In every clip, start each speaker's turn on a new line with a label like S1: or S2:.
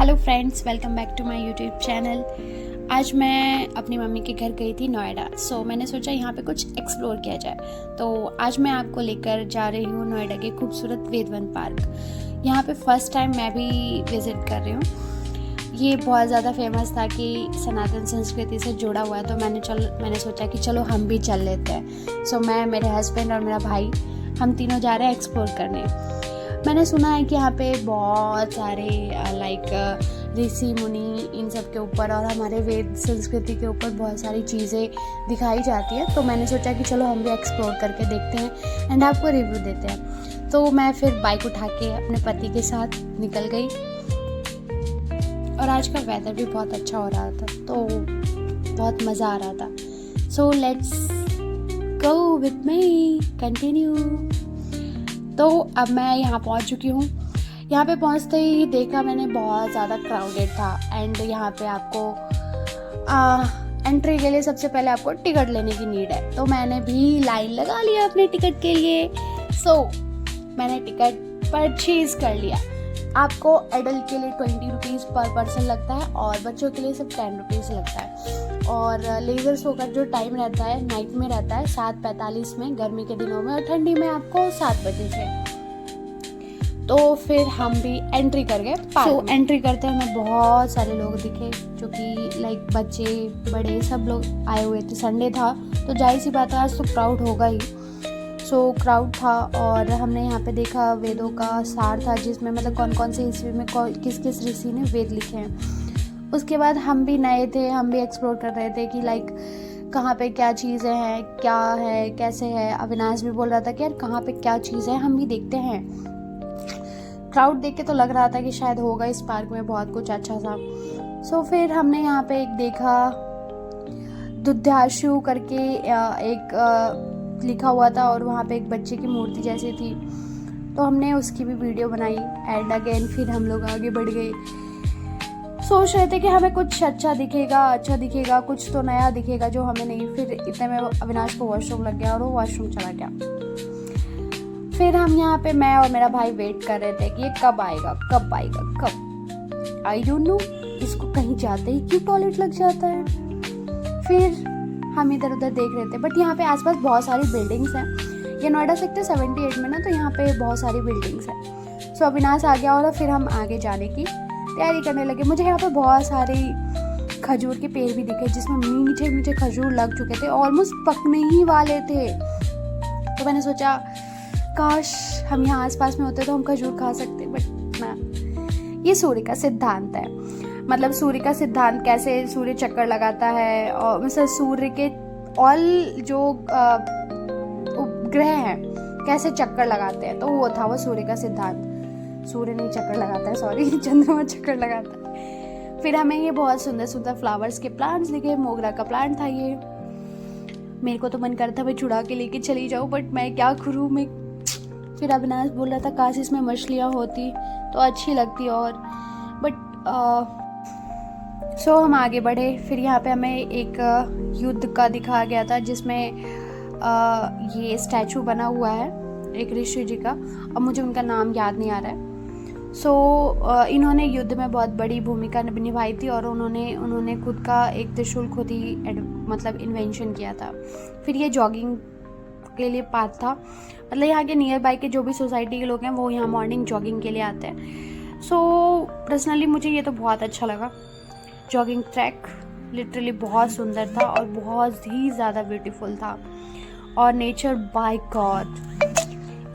S1: Hello friends, welcome back to my YouTube channel. आज मैं अपनी मम्मी के घर गई थी नोएडा। मैंने सोचा यहाँ पे कुछ एक्सप्लोर किया जाए। तो आज मैं आपको लेकर जा रही हूँ नोएडा के खूबसूरत वेदवन पार्क। यहाँ पे फर्स्ट टाइम मैं भी विज़िट कर रही हूँ। ये बहुत ज़्यादा फेमस था कि सनातन संस्कृति से जुड़ा हुआ है, तो मैंने सोचा कि चलो हम भी चल लेते हैं। मैं, मेरे हस्बैंड और मेरा भाई, हम तीनों जा रहे हैं एक्सप्लोर करने। मैंने सुना है कि यहाँ पे बहुत सारे ऋषि मुनि इन सब के ऊपर और हमारे वेद संस्कृति के ऊपर बहुत सारी चीज़ें दिखाई जाती है। तो मैंने सोचा कि चलो हम भी एक्सप्लोर करके देखते हैं एंड आपको रिव्यू देते हैं। तो मैं फिर बाइक उठा के अपने पति के साथ निकल गई और आज का वेदर भी बहुत अच्छा हो रहा था, तो बहुत मज़ा आ रहा था। So let's go with me, continue. तो अब मैं यहाँ पहुँच चुकी हूँ। यहाँ पे पहुँचते ही देखा मैंने बहुत ज़्यादा क्राउडेड था एंड यहाँ पे आपको एंट्री के लिए सबसे पहले आपको टिकट लेने की नीड है। तो मैंने भी लाइन लगा लिया अपने टिकट के लिए। मैंने टिकट परचेज कर लिया। आपको एडल्ट के लिए 20 रुपीज़ पर पर्सन लगता है और बच्चों के लिए सिर्फ 10 रुपीज़ लगता है। और लेज़र शो का जो टाइम रहता है नाइट में रहता है 7:45 में गर्मी के दिनों में, और ठंडी में आपको 7 बजे से। तो फिर हम भी एंट्री कर गए। एंट्री करते हमें बहुत सारे लोग दिखे, जो कि लाइक बच्चे बड़े सब लोग आए हुए थे। संडे था तो जाहिर सी बात है आज तो क्राउड होगा ही। क्राउड था और हमने यहाँ पे देखा वेदों का सार था, जिसमें मतलब कौन कौन से ईस्वी में किस किस ऋषि ने वेद लिखे हैं। उसके बाद हम भी नए थे, हम भी एक्सप्लोर कर रहे थे कि लाइक कहाँ पे क्या चीज़ें हैं, क्या है, कैसे है। अविनाश भी बोल रहा था कि यार कहाँ पे क्या चीज़ है, हम भी देखते हैं। क्राउड देख के तो लग रहा था कि शायद होगा इस पार्क में बहुत कुछ अच्छा सा। फिर हमने यहाँ पे एक देखा, दुध्याशु करके एक लिखा हुआ था और वहाँ पे एक बच्चे की मूर्ति जैसी थी, तो हमने उसकी भी वीडियो बनाई। एंड अगेन फिर हम लोग आगे बढ़ गए। सोच रहे थे कि हमें कुछ अच्छा दिखेगा, कुछ तो नया दिखेगा जो हमें नहीं। फिर इतने में अविनाश को वॉशरूम लग गया और वो वॉशरूम चला गया। फिर हम यहाँ पे, मैं और मेरा भाई वेट कर रहे थे कि ये कब आएगा। आई डोंट नो, इसको कहीं जाते ही क्यों टॉयलेट लग जाता है। फिर हम इधर उधर देख रहे थे, बट यहाँ पे आसपास बहुत सारी बिल्डिंग्स हैं। ये नोएडा सेक्टर 78 में ना, तो यहाँ पे बहुत सारी बिल्डिंग्स हैं। अविनाश आ गया और फिर हम आगे जाने की तैयारी करने लगे। मुझे यहाँ पे बहुत सारे खजूर के पेड़ भी दिखे, जिसमें मीठे मीठे खजूर लग चुके थे, ऑलमोस्ट पकने ही वाले थे। तो मैंने सोचा काश हम यहाँ आसपास में होते तो हम खजूर खा सकते, बट ना। ये सूर्य का सिद्धांत है। मतलब सूर्य का सिद्धांत कैसे सूर्य चक्कर लगाता है, और मतलब सूर्य के ऑल जो उपग्रह हैं कैसे चक्कर लगाते हैं, तो वो था वो सूर्य का सिद्धांत। सूर्य नहीं चक्कर लगाता है, सॉरी, चंद्रमा चक्कर लगाता है। फिर हमें ये बहुत सुंदर सुंदर फ्लावर्स के प्लांट्स दिखे। मोगरा का प्लांट था ये। मेरे को तो मन करता मैं छुड़ा के लेके चली जाऊँ, बट मैं क्या करूँ। फिर अविनाश बोल रहा था काश इसमें मछलियाँ होती तो अच्छी लगती, और बट हम आगे बढ़े। फिर यहाँ पे हमें एक युद्ध का दिखाया गया था, जिसमें ये स्टैचू बना हुआ है एक ऋषि जी का, अब मुझे उनका नाम याद नहीं आ रहा है। इन्होंने युद्ध में बहुत बड़ी भूमिका निभाई थी और उन्होंने खुद का एक त्रिशूल खुद ही मतलब इन्वेंशन किया था। फिर ये जॉगिंग के लिए पाथ था, मतलब यहाँ के नियर बाय के जो भी सोसाइटी के लोग हैं वो यहाँ मॉर्निंग जॉगिंग के लिए आते हैं। पर्सनली मुझे ये तो बहुत अच्छा लगा। जॉगिंग ट्रैक लिटरली बहुत सुंदर था और बहुत ही ज़्यादा ब्यूटीफुल था। और नेचर, बाय गॉड,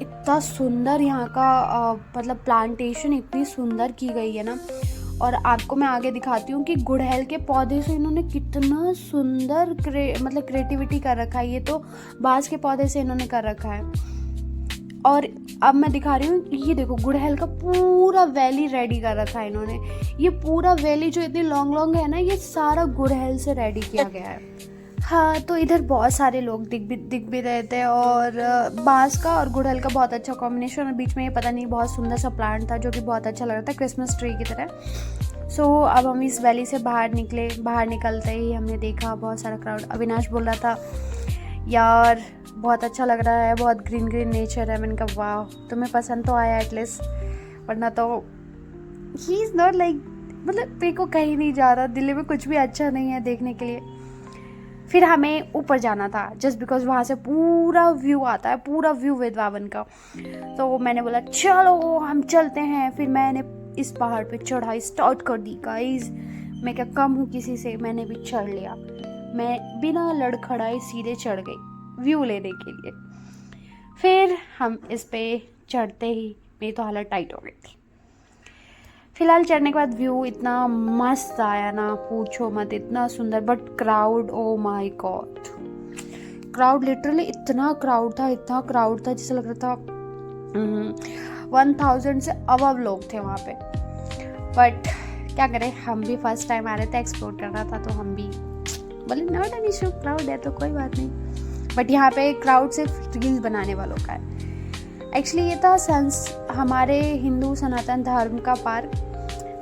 S1: इतना सुंदर यहाँ का मतलब प्लांटेशन इतनी सुंदर की गई है ना। और आपको मैं आगे दिखाती हूँ कि गुड़हल के पौधे से इन्होंने कितना सुंदर मतलब क्रिएटिविटी कर रखा है। ये तो बांस के पौधे से इन्होंने कर रखा है। और अब मैं दिखा रही हूँ, ये देखो गुड़हल का पूरा वैली रेडी कर रखा है इन्होंने। ये पूरा वैली जो इतनी लॉन्ग है ना, ये सारा गुड़हल से रेडी किया गया है। हाँ, तो इधर बहुत सारे लोग दिख भी रहे थे, और बांस का और गुड़हल का बहुत अच्छा कॉम्बिनेशन, और बीच में ये पता नहीं बहुत सुंदर सा प्लांट था जो कि बहुत अच्छा लग रहा था, क्रिसमस ट्री की तरह। अब हम इस वैली से बाहर निकले। बाहर निकलते ही हमने देखा बहुत सारा क्राउड। अविनाश बोल रहा था यार बहुत अच्छा लग रहा है, बहुत ग्रीन नेचर है। मैंने कहा वाह, तुम्हें पसंद तो आया एटलीस्ट, वरना तो ही इज़ नॉट लाइक मतलब मेरे को कहीं नहीं जा रहा, दिल्ली में कुछ भी अच्छा नहीं है देखने के लिए। फिर हमें ऊपर जाना था जस्ट बिकॉज वहाँ से पूरा व्यू आता है, पूरा व्यू वृंदावन का। तो मैंने बोला चलो हम चलते हैं। फिर मैंने इस पहाड़ पे चढ़ाई स्टार्ट कर दी गाइस। मैं क्या कम हूँ किसी से, मैंने भी चढ़ लिया। मैं बिना लड़खड़ाए सीधे चढ़ गई व्यू लेने के लिए। फिर हम इस पे चढ़ते ही मेरी तो हालत टाइट हो गई थी। फिलहाल चढ़ने के बाद व्यू इतना मस्त आया ना, पूछो मत, इतना सुंदर। But crowd, oh my God, crowd literally इतना क्राउड था, इतना क्राउड था जैसे लग रहा था 1000 से अबव लोग थे वहाँ पे। बट क्या करें, हम भी फर्स्ट टाइम आ रहे थे, एक्सप्लोर करना था, तो हम भी बोले नॉट एन इशू, क्राउड है तो कोई बात नहीं। बट यहाँ पे क्राउड सिर्फ रील्स बनाने वालों का है। एक्चुअली ये था हमारे हिंदू सनातन धर्म का पार्क,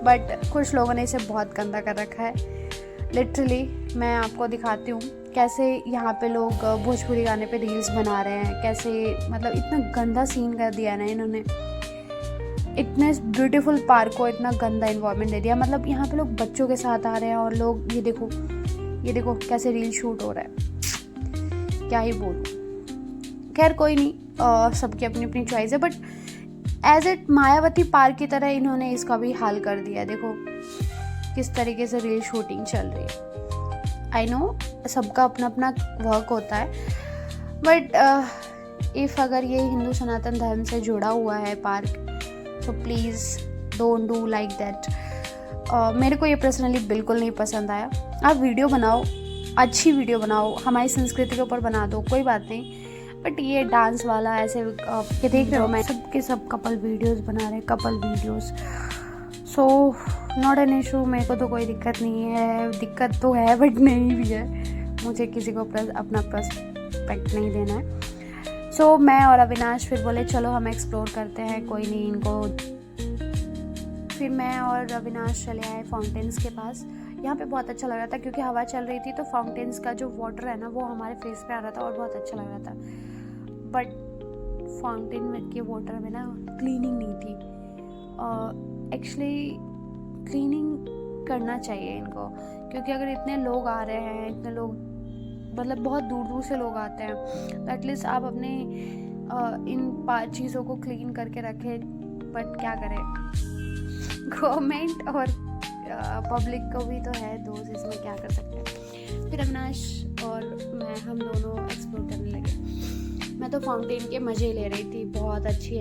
S1: बट कुछ लोगों ने इसे बहुत गंदा कर रखा है। लिटरली मैं आपको दिखाती हूँ कैसे यहाँ पे लोग भोजपुरी गाने पे रील्स बना रहे हैं, कैसे मतलब इतना गंदा सीन कर दिया ना इन्होंने। इतने ब्यूटीफुल पार्क को इतना गंदा इन्वायरमेंट दे दिया। मतलब यहाँ पे लोग बच्चों के साथ आ रहे हैं और लोग ये देखो कैसे रील शूट हो रहा है, क्या ही बोलूँ। खैर कोई नहीं, सबकी अपनी अपनी चॉइस है। But as it Mayawati park की तरह इन्होंने इसका भी हाल कर दिया। देखो किस तरीके से रील शूटिंग चल रही है। आई नो सबका अपना अपना वर्क होता है, बट इफ़ अगर ये हिंदू सनातन धर्म से जुड़ा हुआ है पार्क, तो please don't do like that. मेरे को ये पर्सनली बिल्कुल नहीं पसंद आया। आप वीडियो बनाओ, अच्छी वीडियो बनाओ, हमारी संस्कृति के ऊपर बना दो, कोई बात नहीं। बट ये डांस वाला ऐसे के देख रहे हो, मैं सब कपल वीडियोस बना रहे हैं, couple videos. So not an issue, मेरे को तो कोई दिक्कत नहीं है। दिक्कत तो है बट नहीं भी है, मुझे किसी को अपना पर्सपेक्ट नहीं देना है। सो मैं और अविनाश फिर बोले चलो हम एक्सप्लोर करते हैं, कोई नहीं इनको। फिर मैं और अविनाश चले आए फाउंटेन्स के पास। यहाँ पे बहुत अच्छा लग रहा था क्योंकि हवा चल रही थी, तो फाउंटेन्स का जो वाटर है ना वो हमारे फेस पे आ रहा था और बहुत अच्छा लग रहा था। बट फाउंटेन में के वाटर में ना क्लीनिंग नहीं थी। एक्चुअली क्लीनिंग करना चाहिए इनको, क्योंकि अगर इतने लोग आ रहे हैं, इतने लोग मतलब बहुत दूर दूर से लोग आते हैं, तो एटलीस्ट आप अपने इन चीज़ों को क्लीन करके रखें। बट क्या करें, गवर्नमेंट और पब्लिक को भी तो है दोस्त, इसमें क्या कर सकते हैं। फिर अविनाश और हम दोनों एक्सप्लोर करने लगे। मैं तो फाउंटेन के मज़े ले रही थी, बहुत अच्छा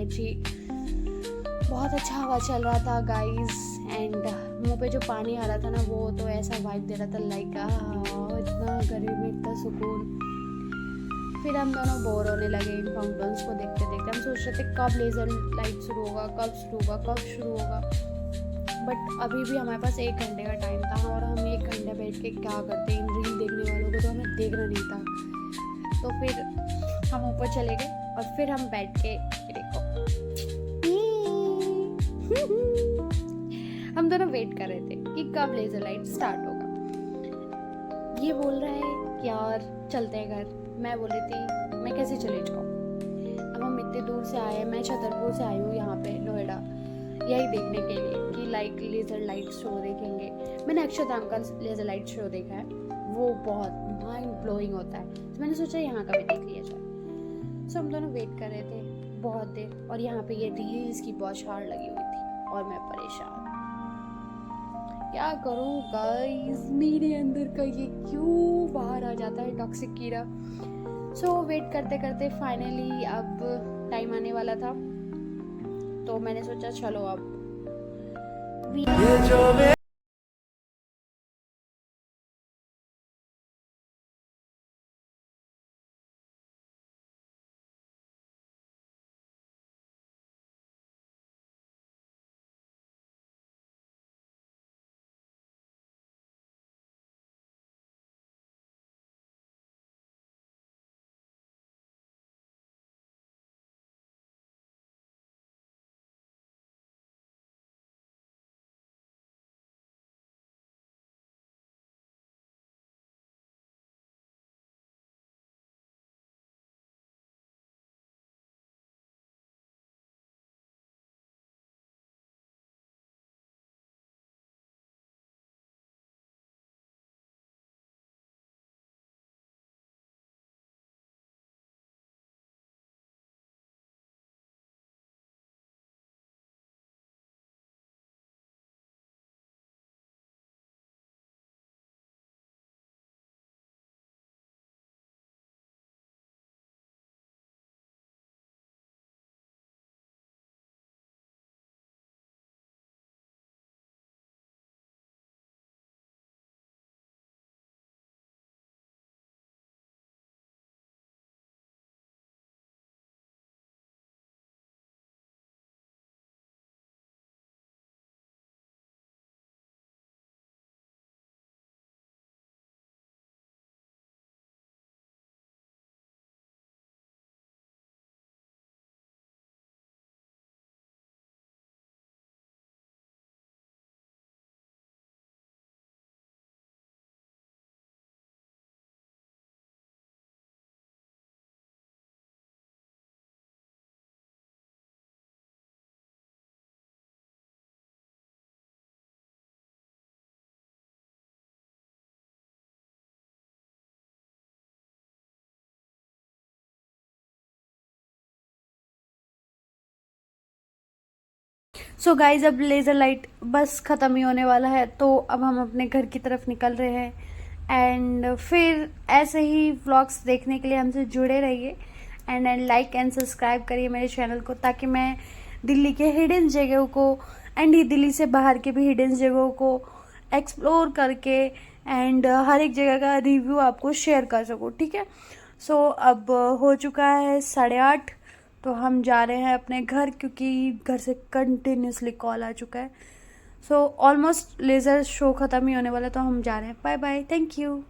S1: हवा चल रहा था गाइस। एंड मुंह पे जो पानी आ रहा था ना वो तो ऐसा वाइब दे रहा था लाइक इतना गर्मी में इतना सुकून। फिर हम दोनों बोर होने लगे इन फाउंटेन्स को देखते देखते। हम सोच रहे थे कब लेज़र लाइट शुरू होगा, कब शुरू होगा। बट अभी भी हमारे पास 1 घंटे का टाइम था और हम 1 घंटे बैठ के क्या करते, इन रील देखने वालों को तो हमें देखना नहीं था। तो फिर हम ऊपर चले गए और फिर हम बैठ के देखो हम दोनों वेट कर रहे थे कि कब लेज़र लाइट स्टार्ट होगा। ये बोल रहा है कि यार चलते हैं घर, मैं बोली थी मैं कैसे चले जाऊँ। अब हम इतने दूर से आए, मैं छतरपुर से आई हूँ यहाँ पे नोएडा, यही देखने के लिए कि लाइक लेज़र लाइट शो देखेंगे। मैंने अक्षरधाम का लेज़र लाइट शो देखा है, वो बहुत माइंड ब्लोइंग होता है, तो मैंने सोचा यहाँ का भी देख लिया जाए। सो हम दोनों वेट कर रहे थे बहुत देर, और यहाँ पे ये रील्स की बौछार लगी हुई थी और मैं परेशान। क्या करूँ गाइस, मेरे अंदर का ये क्यों बाहर आ जाता है टॉक्सिक कीड़ा। सो वेट करते करते फाइनली अब टाइम आने वाला था, तो मैंने सोचा चलो अब सो गाइज अब लेज़र लाइट बस ख़त्म ही होने वाला है, तो अब हम अपने घर की तरफ निकल रहे हैं। एंड फिर ऐसे ही व्लॉग्स देखने के लिए हमसे जुड़े रहिए एंड लाइक एंड सब्सक्राइब करिए मेरे चैनल को, ताकि मैं दिल्ली के हिडन जगहों को एंड दिल्ली से बाहर के भी हिडन जगहों को एक्सप्लोर करके एंड हर एक जगह का रिव्यू आपको शेयर कर सकूँ, ठीक है। सो अब हो चुका है 8:30, तो हम जा रहे हैं अपने घर, क्योंकि घर से कंटिन्यूसली कॉल आ चुका है। सो ऑलमोस्ट लेज़र शो ख़त्म ही होने वाला है, तो हम जा रहे हैं। Bye bye, thank you.